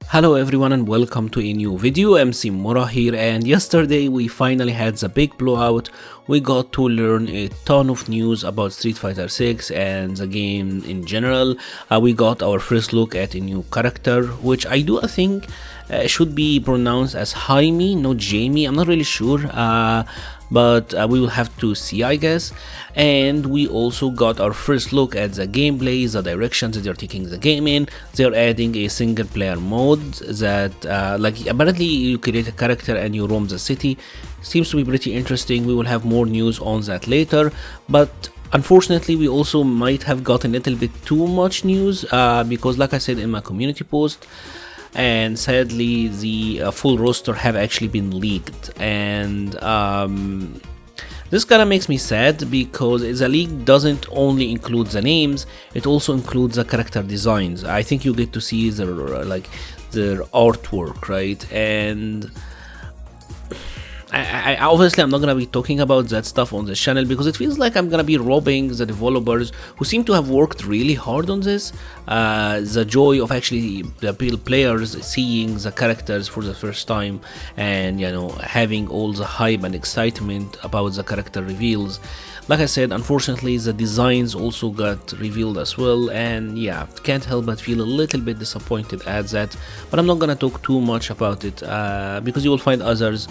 Hello everyone and welcome to a new video. MC Mura here, and yesterday we finally had the big blowout. We got to learn a ton of news about Street Fighter 6 and the game in general. We got our first look at a new character, which I do think should be pronounced as Jaime, not Jamie. I'm not really sure. But we will have to see, I guess. And we also got our first look at the gameplay, the directions that they're taking the game in. They're adding a single player mode that apparently you create a character and you roam the city. Seems to be pretty interesting. We will have more news on that later, but unfortunately we also might have gotten a little bit too much news because, like I said in my community post, and sadly the full roster have actually been leaked, and this kind of makes me sad because the leak doesn't only include the names, it also includes the character designs. I think you get to see their artwork, right? And I obviously I'm not gonna be talking about that stuff on this channel because it feels like I'm gonna be robbing the developers who seem to have worked really hard on this. The joy of actually the players seeing the characters for the first time, and having all the hype and excitement about the character reveals. Like I said, unfortunately the designs also got revealed as well, and yeah, can't help but feel a little bit disappointed at that. But I'm not gonna talk too much about it because you will find others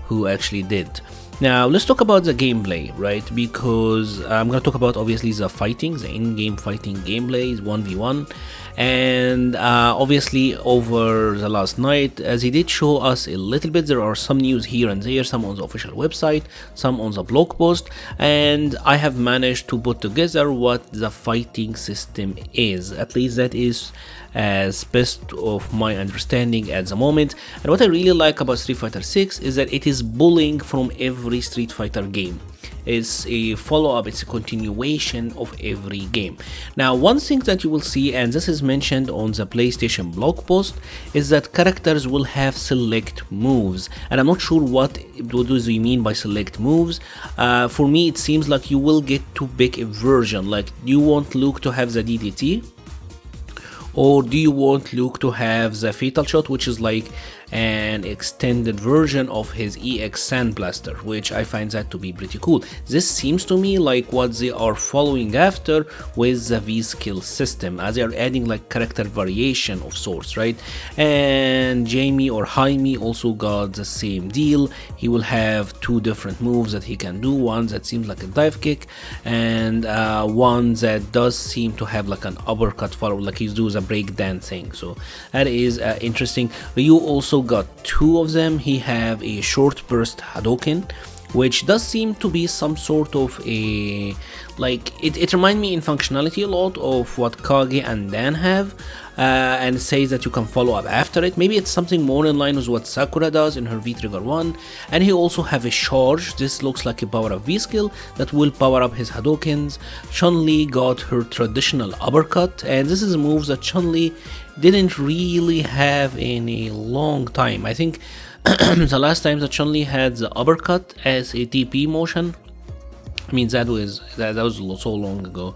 who actually did. Now let's talk about the gameplay, right? Because I'm gonna talk about obviously the fighting, the in-game fighting gameplay is 1v1, and obviously over the last night, as he did show us a little bit, there are some news here and there, some on the official website, some on the blog post, and I have managed to put together what the fighting system is. At least that is as best of my understanding at the moment. And what I really like about Street Fighter 6 is that it is pulling from every Street Fighter game. It's a follow-up, it's a continuation of every game. Now, one thing that you will see, and this is mentioned on the PlayStation blog post, is that characters will have select moves, and I'm not sure what do you mean by select moves. For me, it seems like you will get to pick a version, like you want Luke to have the DDT, or do you want Luke to have the Fatal Shot, which is like an extended version of his EX Sandblaster, which I find that to be pretty cool. This seems to me like what they are following after with the V-Skill system, as they are adding like character variation of sorts, right? And Jamie or Jaime also got the same deal. He will have two different moves that he can do, one that seems like a dive kick, and one that does seem to have like an uppercut follow, like he does a breakdance thing. So that is interesting. Ryu also got two of them. He have a short burst Hadouken, which does seem to be some sort of a, like, it reminds me in functionality a lot of what Kage and Dan have, and it says that you can follow up after it. Maybe it's something more in line with what Sakura does in her V-Trigger 1. And he also have a charge. This looks like a power-up V-skill that will power up his Hadoukens. Chun-Li got her traditional uppercut, and this is a move that Chun-Li didn't really have in a long time. I think the last time that Chun-Li had the uppercut as a TP motion, I mean, that was so long ago.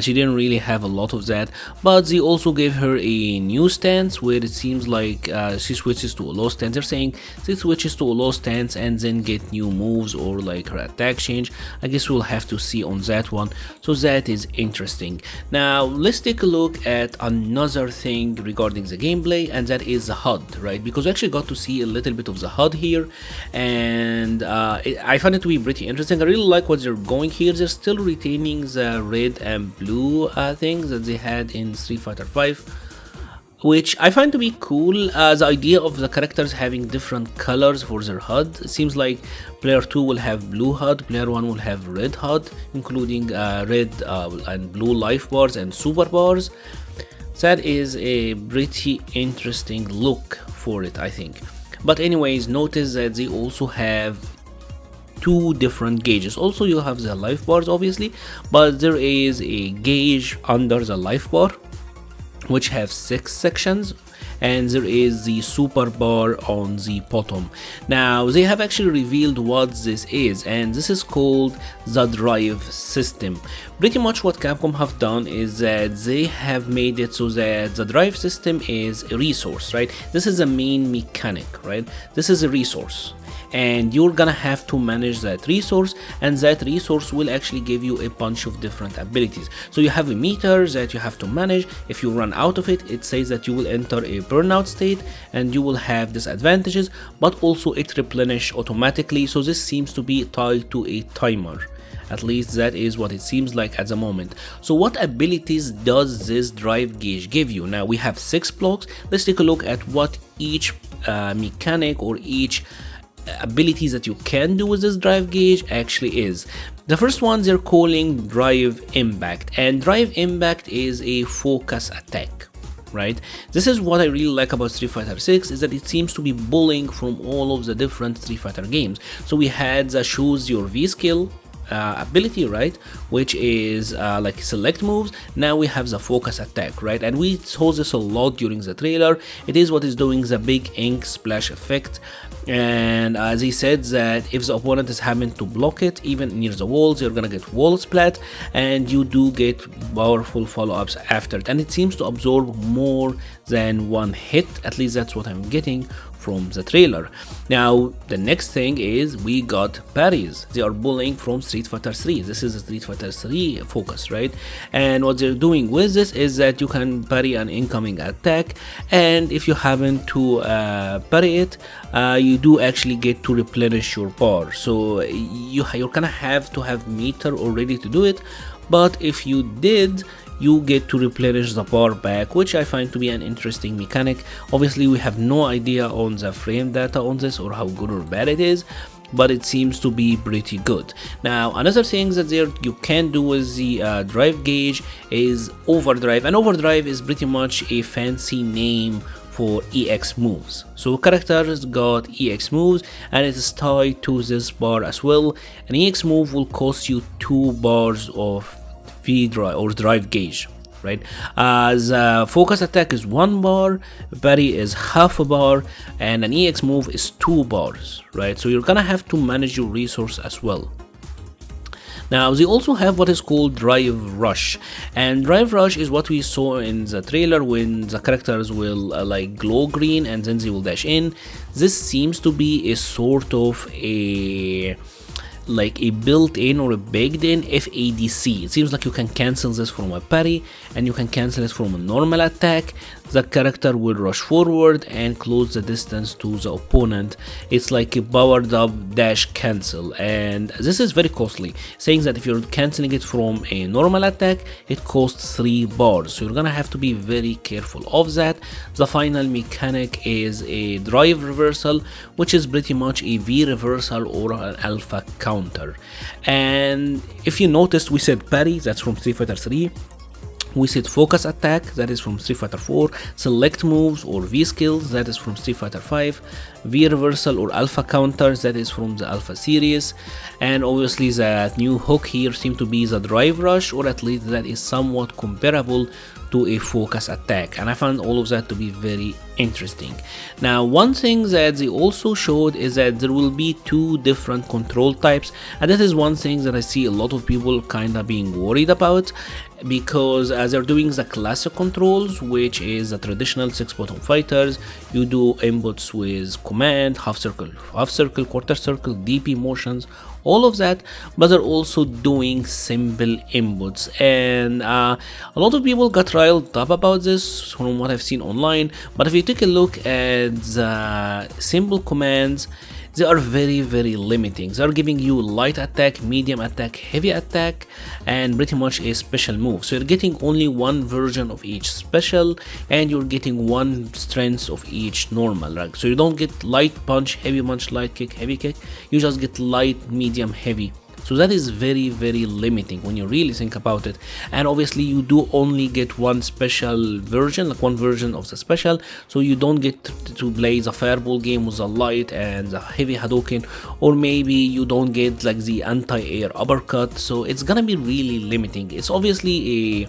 She didn't really have a lot of that, but they also gave her a new stance where it seems like she switches to a low stance. They're saying she switches to a low stance and then get new moves or like her attack change. I guess we'll have to see on that one. So that is interesting. Now let's take a look at another thing regarding the gameplay, and that is the HUD, right? Because we actually got to see a little bit of the HUD here, and I found it to be pretty interesting. I really like what they're going here. They're still retaining the red and blue things that they had in Street Fighter 5, which I find to be cool. The idea of the characters having different colors for their HUD. It seems like player 2 will have blue HUD, player 1 will have red HUD, including red and blue life bars and super bars. That is a pretty interesting look for it, I think. But anyways, notice that they also have two different gauges. Also, you have the life bars obviously, but there is a gauge under the life bar which have 6 sections, and there is the super bar on the bottom. Now they have actually revealed what this is, and this is called the drive system. Pretty much what Capcom have done is that they have made it so that the drive system is a resource, right? This is a main mechanic, right? This is a resource, and you're gonna have to manage that resource, and that resource will actually give you a bunch of different abilities. So you have a meter that you have to manage. If you run out of it, it says that you will enter a burnout state and you will have disadvantages, but also it replenishes automatically. So this seems to be tied to a timer. At least that is what it seems like at the moment. So what abilities does this drive gauge give you? Now we have 6 blocks. Let's take a look at what each mechanic or each abilities that you can do with this drive gauge actually is. The first one they're calling drive impact, and drive impact is a focus attack, right? This is what I really like about Street Fighter 6, is that it seems to be pulling from all of the different Street Fighter games. So we had the choose your V skill ability, right, which is like select moves. Now we have the focus attack, right, and we saw this a lot during the trailer. It is what is doing the big ink splash effect, and as he said that if the opponent is having to block it even near the walls, you're gonna get wall splat, and you do get powerful follow-ups after it, and it seems to absorb more than one hit. At least that's what I'm getting from the trailer. Now the next thing is we got parries. They are pulling from Street Fighter 3. This is a Street Fighter 3 focus, right? And what they're doing with this is that you can parry an incoming attack, and if you happen to parry it, you do actually get to replenish your bar. So you're gonna have to have meter already to do it, but if you did, you get to replenish the bar back, which I find to be an interesting mechanic. Obviously we have no idea on the frame data on this or how good or bad it is, but it seems to be pretty good. Now another thing that you can do with the drive gauge is overdrive, and overdrive is pretty much a fancy name for EX moves. So characters got EX moves, and it is tied to this bar as well. An EX move will cost you 2 bars of V drive or drive gauge, right? The focus attack is 1 bar, parry is half a bar, and an EX move is 2 bars, right? So you're gonna have to manage your resource as well. Now they also have what is called drive rush, and drive rush is what we saw in the trailer when the characters will like glow green and then they will dash in. This seems to be a sort of a built-in or a baked-in FADC. It seems like you can cancel this from a parry and you can cancel it from a normal attack. The character will rush forward and close the distance to the opponent. It's like a powered up dash cancel, and this is very costly, saying that if you're canceling it from a normal attack, it costs 3 bars, so you're gonna have to be very careful of that. The final mechanic is a drive reversal, which is pretty much a V reversal or an alpha counter. And if you noticed, we said parry, that's from Street Fighter 3. We said focus attack, that is from Street Fighter 4, select moves or V skills, that is from Street Fighter 5, V reversal or alpha counters, that is from the alpha series, and obviously the new hook here seems to be the drive rush, or at least that is somewhat comparable to a focus attack, and I found all of that to be very interesting. Now one thing that they also showed is that there will be 2 different control types, and that is one thing that I see a lot of people kinda being worried about, because as they're doing the classic controls, which is the traditional 6-button fighters, you do inputs with command, half circle, quarter circle, DP motions, all of that, but they're also doing simple inputs, and a lot of people got riled up about this from what I've seen online. But if you take a look at the simple commands, they are very limiting. They are giving you light attack, medium attack, heavy attack, and pretty much a special move. So you're getting only one version of each special, and you're getting one strength of each normal, right? So you don't get light punch, heavy punch, light kick, heavy kick. You just get light, medium, heavy. So that is very limiting when you really think about it. And obviously you do only get one special version, like one version of the special, so you don't get to play the fireball game with the light and the heavy Hadouken, or maybe you don't get like the anti-air uppercut. So it's gonna be really limiting. It's obviously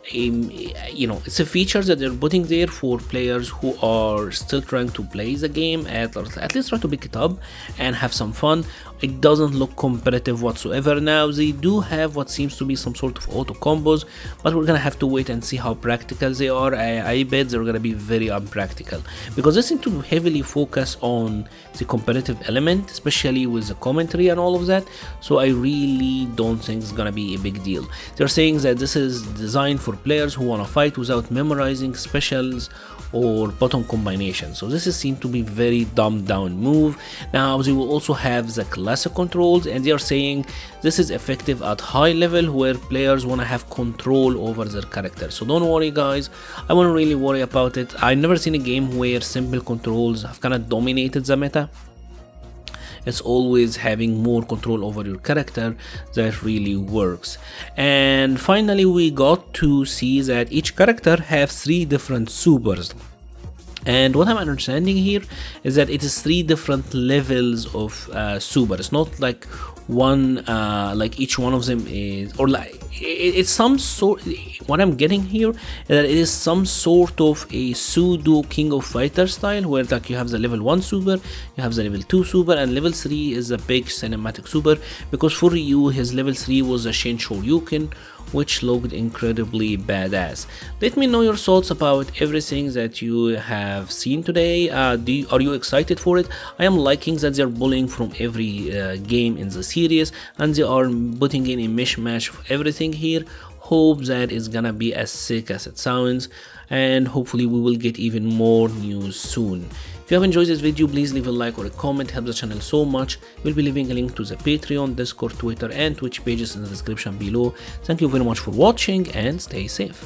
it's a feature that they're putting there for players who are still trying to play the game, at least try to pick it up and have some fun. It doesn't look competitive whatsoever. Now they do have what seems to be some sort of auto combos, but we're gonna have to wait and see how practical they are. I bet they're gonna be very unpractical, because they seem to heavily focus on the competitive element, especially with the commentary and all of that. So I really don't think it's gonna be a big deal. They're saying that this is designed for players who wanna fight without memorizing specials or button combinations. So this is seemed to be very dumbed down move. Now they will also have the classic controls, and they are saying this is effective at high level where players want to have control over their character. So don't worry guys, I won't really worry about it. I've never seen a game where simple controls have kind of dominated the meta. It's always having more control over your character that really works. And finally we got to see that each character has 3 different supers. And what I'm understanding here is that it is 3 different levels of super. It's not like one, like each one of them is, or like it's some sort. What I'm getting here is that it is some sort of a pseudo King of Fighters style, where like you have the level 1 super, you have the level 2 super, and level 3 is a big cinematic super, because for Ryu his level 3 was a Shin Shoryuken, which looked incredibly badass. Let me know your thoughts about everything that you have seen today. Are you excited for it? I am liking that they're pulling from every game in the series, and they are putting in a mishmash of everything here. Hope that it's gonna be as sick as it sounds, and hopefully we will get even more news soon. If you have enjoyed this video, please leave a like or a comment, helps the channel so much. We'll be leaving a link to the Patreon, Discord, Twitter and Twitch pages in the description below. Thank you very much for watching and stay safe.